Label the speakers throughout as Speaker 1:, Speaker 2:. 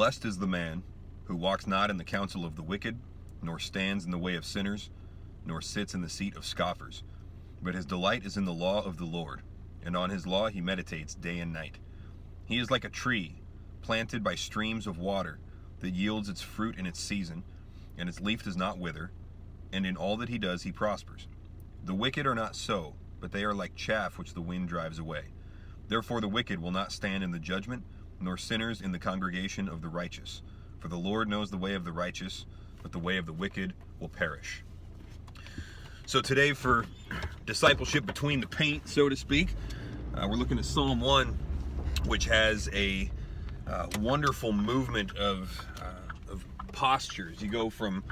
Speaker 1: Blessed is the man who walks not in the counsel of the wicked, nor stands in the way of sinners, nor sits in the seat of scoffers. But his delight is in the law of the Lord, and on his law he meditates day and night. He is like a tree planted by streams of water, that yields its fruit in its season, and its leaf does not wither, and in all that he does he prospers. The wicked are not so, but they are like chaff which the wind drives away. Therefore the wicked will not stand in the judgment, nor sinners in the congregation of the righteous. For the Lord knows the way of the righteous, but the way of the wicked will perish. So today, for discipleship between the paint, so to speak, we're looking at Psalm 1, which has a wonderful movement of postures. You go from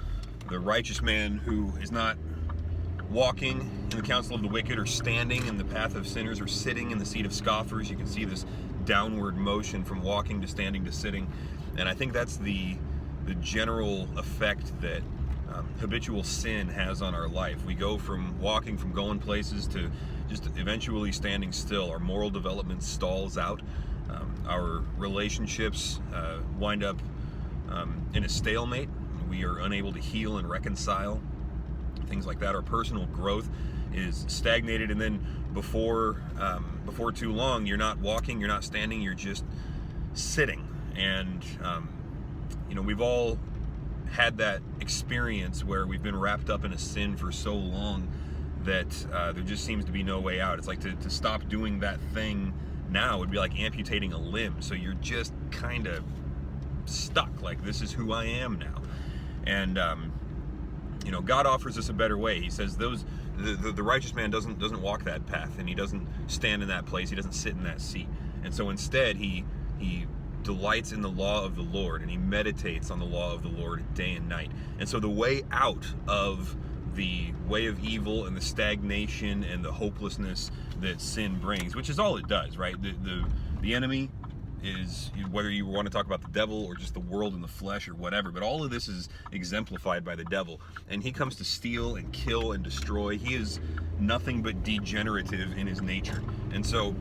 Speaker 1: the righteous man who is not walking in the counsel of the wicked, or standing in the path of sinners, or sitting in the seat of scoffers. You can see this downward motion from walking to standing to sitting. And I think that's the general effect that habitual sin has on our life. We go from walking, from going places, to just eventually standing still. Our moral development stalls out. Our relationships wind up in a stalemate. We are unable to heal and reconcile. Things like that. Our personal growth is stagnated, and then before too long, you're not walking, you're not standing, you're just sitting. And we've all had that experience where we've been wrapped up in a sin for so long that there just seems to be no way out. It's like to stop doing that thing now would be like amputating a limb. So you're just kind of stuck, like, this is who I am now. And God offers us a better way. He says the righteous man doesn't walk that path, and he doesn't stand in that place, he doesn't sit in that seat. And so instead he delights in the law of the Lord, and he meditates on the law of the Lord day and night. And so the way out of the way of evil and the stagnation and the hopelessness that sin brings, which is all it does, right? The enemy is, whether you want to talk about the devil or just the world and the flesh or whatever, but all of this is exemplified by the devil. And he comes to steal and kill and destroy. He is nothing but degenerative in his nature. And so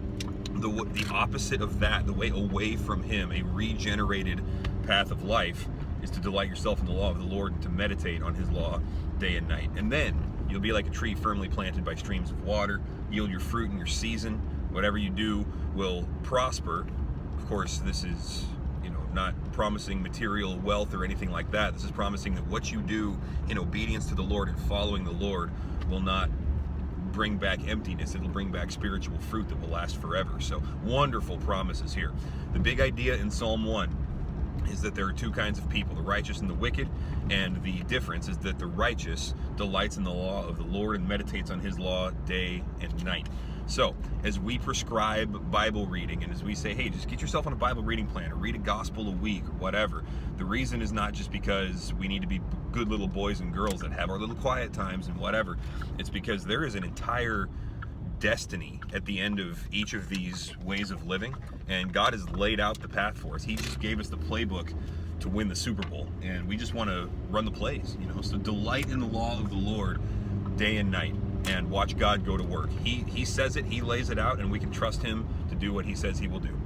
Speaker 1: the opposite of that, the way away from him, a regenerated path of life, is to delight yourself in the law of the Lord and to meditate on his law day and night. And then you'll be like a tree firmly planted by streams of water, yield your fruit in your season. Whatever you do will prosper. Of course, this is not promising material wealth or anything like that. This is promising that what you do in obedience to the Lord and following the Lord will not bring back emptiness. It'll bring back spiritual fruit that will last forever. So wonderful promises here. The big idea in Psalm 1 is that there are two kinds of people, the righteous and the wicked, and the difference is that the righteous delights in the law of the Lord and meditates on his law day and night. So as we prescribe Bible reading, and as we say, hey, just get yourself on a Bible reading plan, or read a gospel a week, or whatever, the reason is not just because we need to be good little boys and girls that have our little quiet times and whatever. It's because there is an entire destiny at the end of each of these ways of living, and God has laid out the path for us. He just gave us the playbook to win the Super Bowl, and we just want to run the plays, So delight in the law of the Lord day and night, and watch God go to work. He says it, he lays it out, and we can trust him to do what he says he will do.